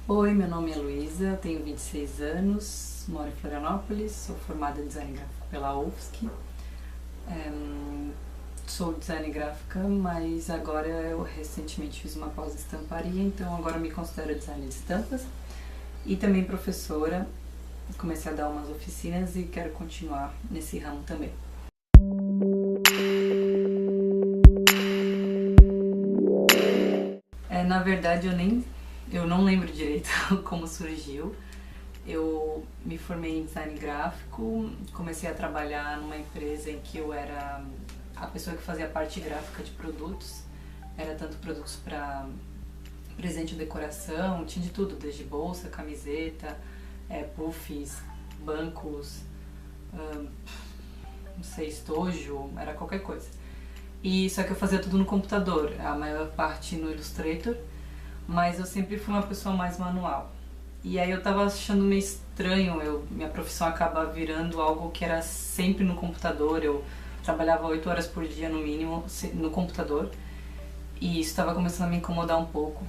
Oi, meu nome é Luísa, eu tenho 26 anos, moro em Florianópolis, sou formada em design gráfico pela UFSC. Sou design gráfica, mas agora eu recentemente fiz uma pós em estamparia, então agora eu me considero designer de estampas e também professora. Comecei a dar umas oficinas e quero continuar nesse ramo também. Na verdade, eu não lembro direito como surgiu. Eu me formei em design gráfico, comecei a trabalhar numa empresa em que eu era a pessoa que fazia a parte gráfica de produtos. Era tanto produtos para presente e decoração, tinha de tudo, desde bolsa, camiseta, puffs, bancos, não sei, estojo, era qualquer coisa. E só que eu fazia tudo no computador, a maior parte no Illustrator, mas eu sempre fui uma pessoa mais manual. E aí eu tava achando meio estranho, minha profissão acaba virando algo que era sempre no computador. Eu trabalhava 8 horas por dia no mínimo no computador e isso estava começando a me incomodar um pouco.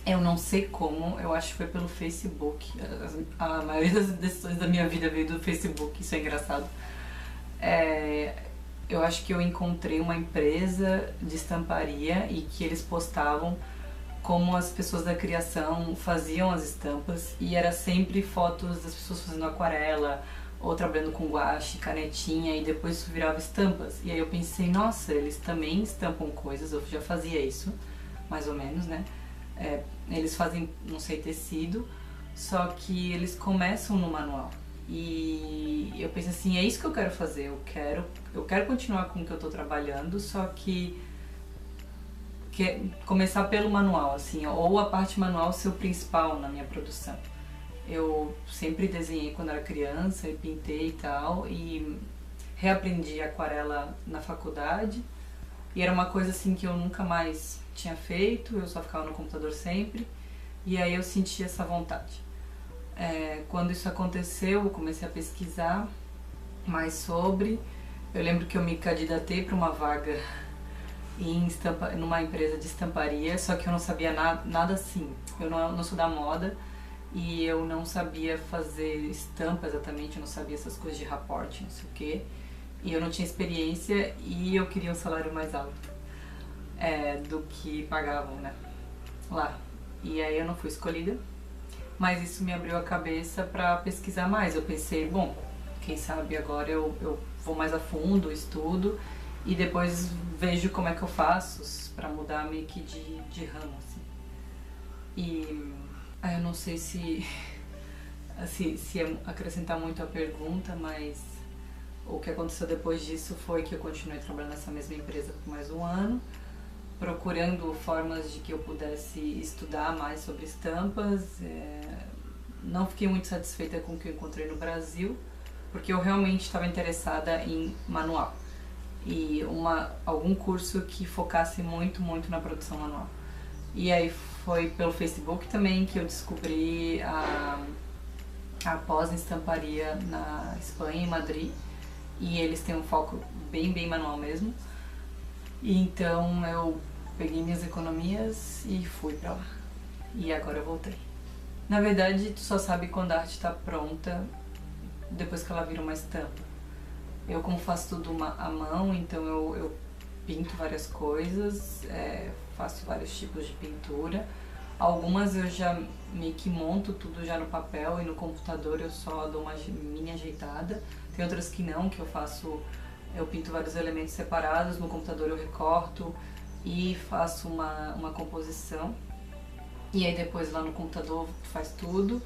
Eu não sei como, eu acho que foi pelo Facebook. A maioria das decisões da minha vida veio do Facebook, isso é engraçado. Eu acho que eu encontrei uma empresa de estamparia e que eles postavam como as pessoas da criação faziam as estampas e era sempre fotos das pessoas fazendo aquarela ou trabalhando com guache, canetinha, e depois isso virava estampas. E aí eu pensei, nossa, eles também estampam coisas, eu já fazia isso, mais ou menos, né? Eles fazem, não sei, tecido, só que eles começam no manual. E eu pensei assim, é isso que eu quero fazer, eu quero continuar com o que eu tô trabalhando, só que começar pelo manual, assim, ou a parte manual ser o principal na minha produção. Eu sempre desenhei quando era criança e pintei e tal, e reaprendi aquarela na faculdade, e era uma coisa assim que eu nunca mais tinha feito, eu só ficava no computador sempre, e aí eu senti essa vontade. Quando isso aconteceu, eu comecei a pesquisar mais sobre. Eu lembro que eu me candidatei para uma vaga numa empresa de estamparia, só que eu não sabia nada assim. Eu não sou da moda e eu não sabia fazer estampa exatamente, eu não sabia essas coisas de rapport, não sei o que. E eu não tinha experiência e eu queria um salário mais alto do que pagavam, né, lá. E aí eu não fui escolhida, mas isso me abriu a cabeça para pesquisar mais. Eu pensei, bom, quem sabe agora eu vou mais a fundo, estudo e depois vejo como é que eu faço para mudar meio que de ramo, assim. E eu não sei se acrescentar muito a pergunta, mas o que aconteceu depois disso foi que eu continuei trabalhando nessa mesma empresa por mais um ano, procurando formas de que eu pudesse estudar mais sobre estampas. Não fiquei muito satisfeita com o que eu encontrei no Brasil, porque eu realmente estava interessada em manual e algum curso que focasse muito na produção manual. E aí foi pelo Facebook também que eu descobri a pós em estamparia na Espanha, em Madrid, e eles têm um foco bem manual mesmo. E então eu peguei minhas economias e fui pra lá. E agora eu voltei. Na verdade, tu só sabe quando a arte tá pronta depois que ela vira uma estampa. Eu, como faço tudo à mão, então eu pinto várias coisas, faço vários tipos de pintura. Algumas eu já meio que monto tudo já no papel e no computador eu só dou uma mini ajeitada. Tem outras que não, que eu pinto vários elementos separados, no computador eu recorto e faço uma composição. E aí depois lá no computador faz tudo,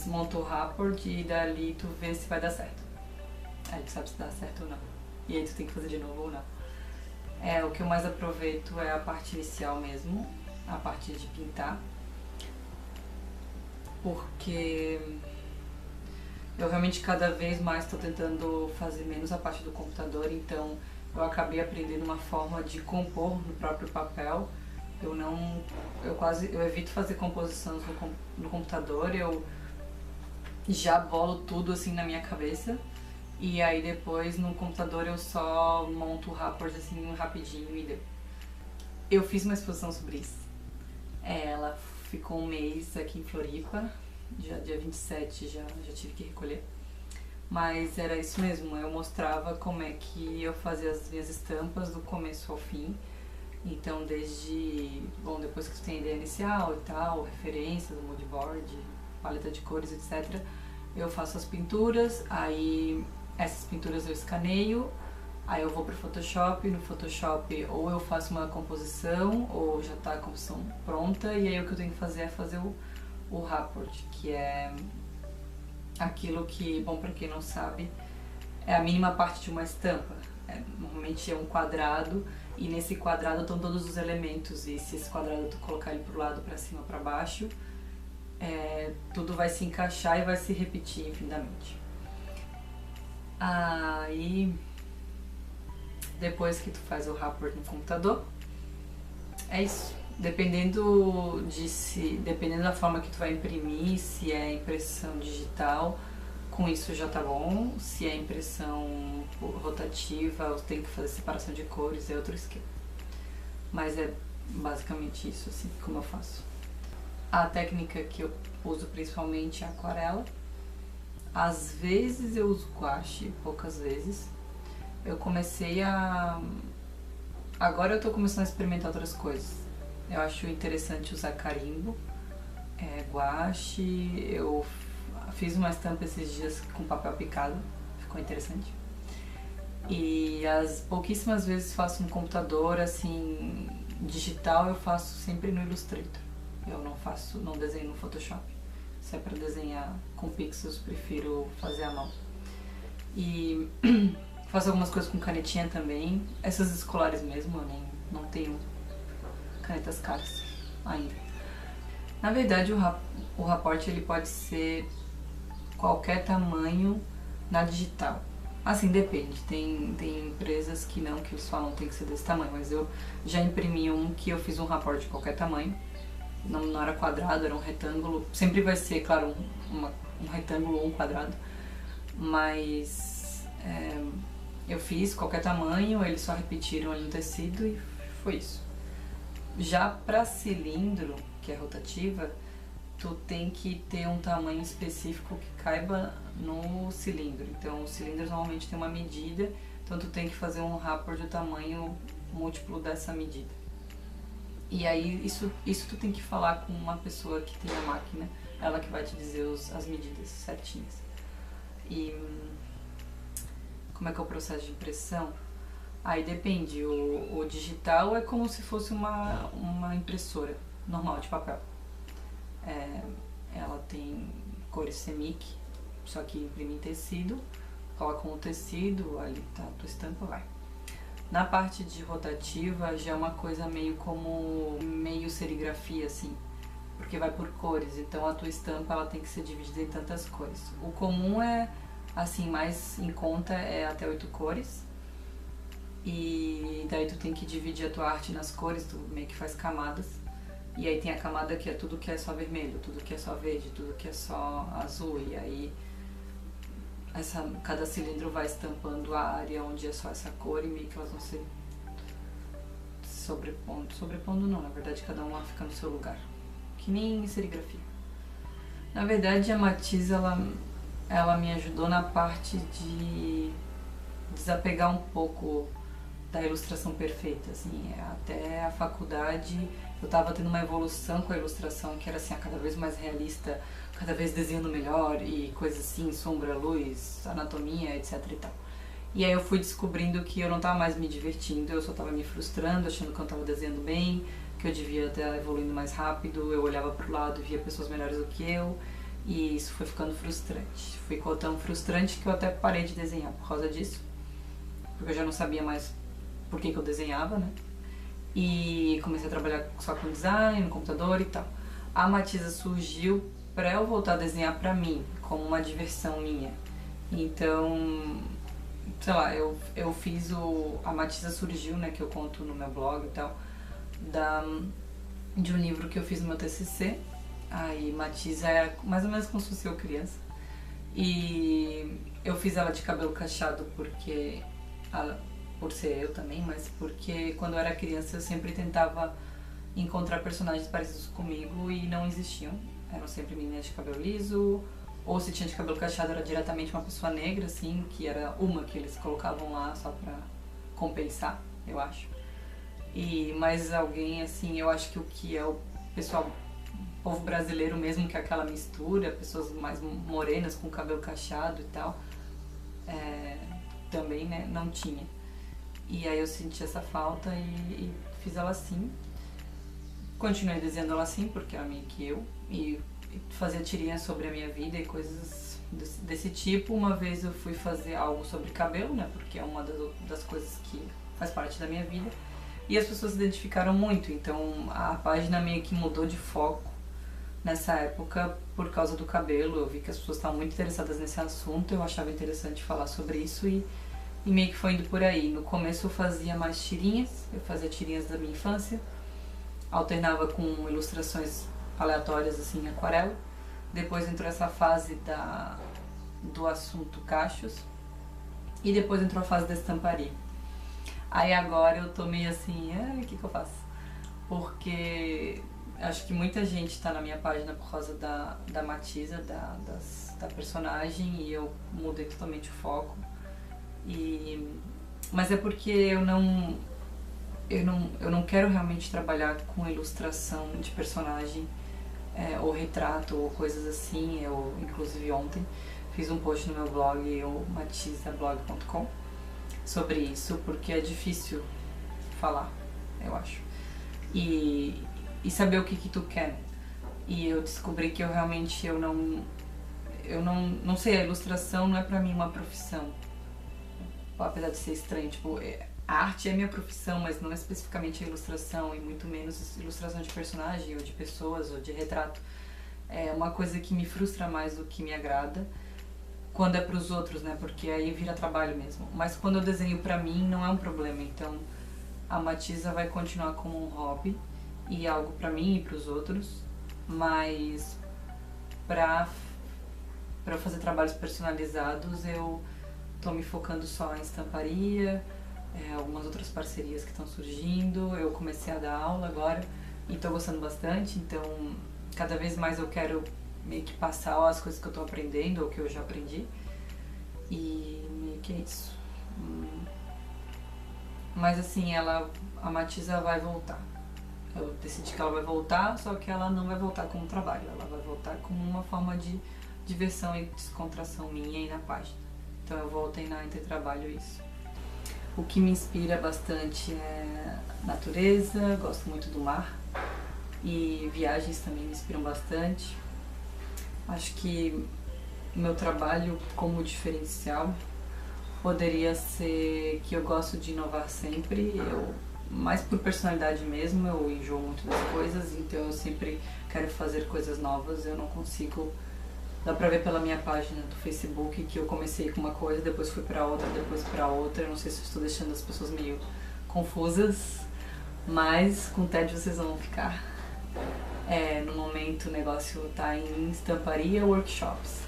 monta o rapport e dali tu vê se vai dar certo. Aí tu sabe se dá certo ou não. E aí tu tem que fazer de novo ou não. O que eu mais aproveito é a parte inicial mesmo, a parte de pintar. Porque eu realmente cada vez mais estou tentando fazer menos a parte do computador, então eu acabei aprendendo uma forma de compor no próprio papel. Eu evito fazer composições no computador, eu já bolo tudo assim na minha cabeça. E aí depois no computador eu só monto o rapport assim rapidinho e eu fiz uma exposição sobre isso. Ela ficou um mês aqui em Floripa, já dia 27 já tive que recolher. Mas era isso mesmo, eu mostrava como é que eu fazia as minhas estampas do começo ao fim. Então depois que tu tem a ideia inicial e tal, referências, mood board, paleta de cores, etc. Eu faço as pinturas, aí essas pinturas eu escaneio, aí eu vou pro Photoshop, no Photoshop ou eu faço uma composição, ou já tá a composição pronta, e aí o que eu tenho que fazer é fazer o rapport, que é aquilo que, bom, pra quem não sabe, é a mínima parte de uma estampa. Normalmente é um quadrado, e nesse quadrado estão todos os elementos, e se esse quadrado tu colocar ele pro lado, pra cima, pra baixo, tudo vai se encaixar e vai se repetir infinitamente. Aí, depois que tu faz o rapport no computador, é isso. Dependendo da forma que tu vai imprimir, se é impressão digital, com isso já tá bom. Se é impressão rotativa, tem que fazer separação de cores, é outro esquema. Mas é basicamente isso, assim, como eu faço. A técnica que eu uso principalmente é aquarela. Às vezes eu uso guache, poucas vezes. Agora eu tô começando a experimentar outras coisas. Eu acho interessante usar carimbo, guache. Eu fiz uma estampa esses dias com papel picado, ficou interessante. E as pouquíssimas vezes faço no computador, assim, digital eu faço sempre no Illustrator. Eu não desenho no Photoshop. Se é pra desenhar com pixels, prefiro fazer à mão. E faço algumas coisas com canetinha também. Essas escolares mesmo, eu não tenho canetas caras ainda. Na verdade, o rapport ele pode ser qualquer tamanho na digital. Assim, depende. Tem empresas que eles falam que tem que ser desse tamanho, mas eu já imprimi um que eu fiz um rapport de qualquer tamanho. Não era quadrado, era um retângulo. Sempre vai ser, claro, um retângulo ou um quadrado. Mas eu fiz qualquer tamanho, eles só repetiram ali no tecido e foi isso. Já para cilindro, que é rotativa, tu tem que ter um tamanho específico que caiba no cilindro. Então, os cilindros normalmente tem uma medida, então tu tem que fazer um rapport do tamanho múltiplo dessa medida. E aí, isso tu tem que falar com uma pessoa que tem a máquina, ela que vai te dizer as medidas certinhas. E como é que é o processo de impressão? Aí depende, o digital é como se fosse uma impressora normal de papel. Ela tem cores Semic, só que imprime em tecido, coloca o tecido, ali tá a tua estampa, vai. Na parte de rotativa já é uma coisa meio serigrafia, assim, porque vai por cores, então a tua estampa ela tem que ser dividida em tantas cores. O comum assim, mais em conta é até 8 cores, e daí tu tem que dividir a tua arte nas cores, tu meio que faz camadas, e aí tem a camada que é tudo que é só vermelho, tudo que é só verde, tudo que é só azul, e aí cada cilindro vai estampando a área onde é só essa cor e meio que elas vão se sobrepondo não, na verdade cada uma fica no seu lugar, que nem serigrafia. Na verdade a Matisse ela me ajudou na parte de desapegar um pouco da ilustração perfeita, assim, até a faculdade eu tava tendo uma evolução com a ilustração que era assim, cada vez mais realista, cada vez desenhando melhor e coisas assim, sombra, luz, anatomia, etc e tal. E aí eu fui descobrindo que eu não tava mais me divertindo, eu só tava me frustrando, achando que eu tava desenhando bem, que eu devia estar evoluindo mais rápido, eu olhava pro lado e via pessoas melhores do que eu, e isso foi ficando frustrante. Ficou tão frustrante que eu até parei de desenhar por causa disso, porque eu já não sabia mais por que eu desenhava, né? E comecei a trabalhar só com design, no computador e tal. A Matisa surgiu pra eu voltar a desenhar pra mim, como uma diversão minha. Então, sei lá, eu fiz a Matisa surgiu, né, que eu conto no meu blog e tal, de um livro que eu fiz no meu TCC. Aí Matisa era mais ou menos como se fosse eu criança. E eu fiz ela de cabelo cacheado por ser eu também, mas porque quando eu era criança eu sempre tentava encontrar personagens parecidos comigo e não existiam. Eram sempre meninas de cabelo liso, ou se tinha de cabelo cacheado era diretamente uma pessoa negra, assim, que era uma que eles colocavam lá só pra compensar, eu acho. E mais alguém, assim, eu acho que o que é o pessoal, o povo brasileiro mesmo, que é aquela mistura, pessoas mais morenas com cabelo cacheado e tal, também, né, não tinha. E aí eu senti essa falta e fiz ela assim. Continuei desenhando ela assim, porque era meio que eu, e fazia tirinhas sobre a minha vida e coisas desse tipo. Uma vez eu fui fazer algo sobre cabelo, né, porque é uma das coisas que faz parte da minha vida, e as pessoas se identificaram muito, então a página meio que mudou de foco nessa época por causa do cabelo. Eu vi que as pessoas estavam muito interessadas nesse assunto, eu achava interessante falar sobre isso e meio que foi indo por aí. No começo eu fazia mais tirinhas, eu fazia tirinhas da minha infância, alternava com ilustrações aleatórias assim em aquarela. Depois entrou essa fase do assunto cachos e depois entrou a fase da estamparia. Aí agora eu tô meio assim, o que eu faço? Porque acho que muita gente tá na minha página por causa da Matisa, da personagem, e eu mudei totalmente o foco. Mas é porque eu não quero realmente trabalhar com ilustração de personagem, ou retrato, ou coisas assim. Eu, inclusive ontem, fiz um post no meu blog, o matisablog.com, sobre isso, porque é difícil falar, eu acho. E saber o que tu quer. E eu descobri que eu realmente não sei, a ilustração não é pra mim uma profissão. Apesar de ser estranho, tipo, a arte é minha profissão, mas não especificamente a ilustração, e muito menos ilustração de personagem, ou de pessoas, ou de retrato. É uma coisa que me frustra mais do que me agrada, quando é pros outros, né, porque aí vira trabalho mesmo. Mas quando eu desenho pra mim, não é um problema, então a Matisa vai continuar como um hobby, e algo pra mim e pros outros, mas pra eu fazer trabalhos personalizados, eu tô me focando só em estamparia, algumas outras parcerias que estão surgindo. Eu comecei a dar aula agora e tô gostando bastante, então cada vez mais eu quero meio que passar as coisas que eu tô aprendendo ou que eu já aprendi, e meio que é isso. Mas assim, a Matisa vai voltar. Eu decidi que ela vai voltar, só que ela não vai voltar como trabalho, ela vai voltar como uma forma de diversão e descontração minha aí na página. Então eu vou alternar entre trabalho e isso. O que me inspira bastante é natureza, gosto muito do mar, e viagens também me inspiram bastante. Acho que meu trabalho como diferencial poderia ser que eu gosto de inovar sempre. Mais por personalidade mesmo, eu enjoo muito das coisas, então eu sempre quero fazer coisas novas. Eu não consigo. Dá pra ver pela minha página do Facebook que eu comecei com uma coisa, depois fui pra outra, depois pra outra. Eu não sei se eu estou deixando as pessoas meio confusas, mas com o TED vocês vão ficar. No momento o negócio tá em estamparia workshops.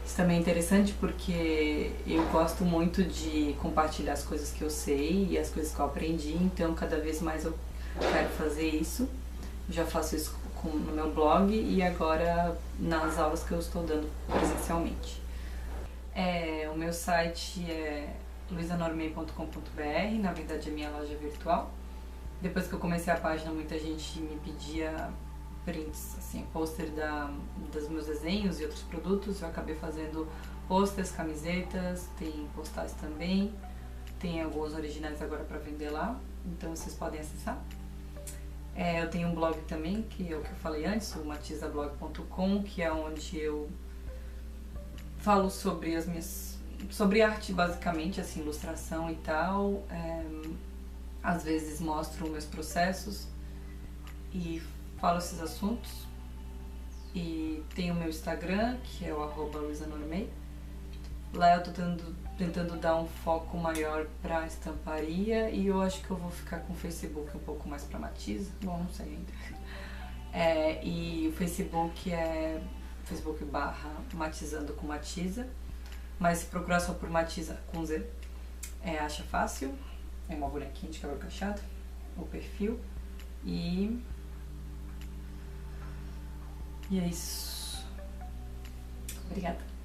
Isso também é interessante porque eu gosto muito de compartilhar as coisas que eu sei e as coisas que eu aprendi, então cada vez mais eu quero fazer isso. Já faço isso no meu blog e agora nas aulas que eu estou dando presencialmente. O meu site é luisanormei.com.br, na verdade é minha loja virtual. Depois que eu comecei a página, muita gente me pedia prints, assim, pôster dos meus desenhos e outros produtos. Eu acabei fazendo pôsteres, camisetas, tem postais também, tem alguns originais agora para vender lá, então vocês podem acessar. Eu tenho um blog também, que é o que eu falei antes, o matisablog.com, que é onde eu falo sobre sobre arte basicamente, assim, ilustração e tal. Às vezes mostro meus processos e falo esses assuntos. E tem o meu Instagram, que é o @luisanormei. Lá eu tô tentando dar um foco maior pra estamparia, e eu acho que eu vou ficar com o Facebook um pouco mais pra Matisa. Bom, não sei ainda. E o Facebook é Facebook/Matizando com Matisa. Mas se procurar só por Matisa com Z, acha fácil. É uma bonequinha de cabelo cacheado, o perfil. E E é isso. Obrigada.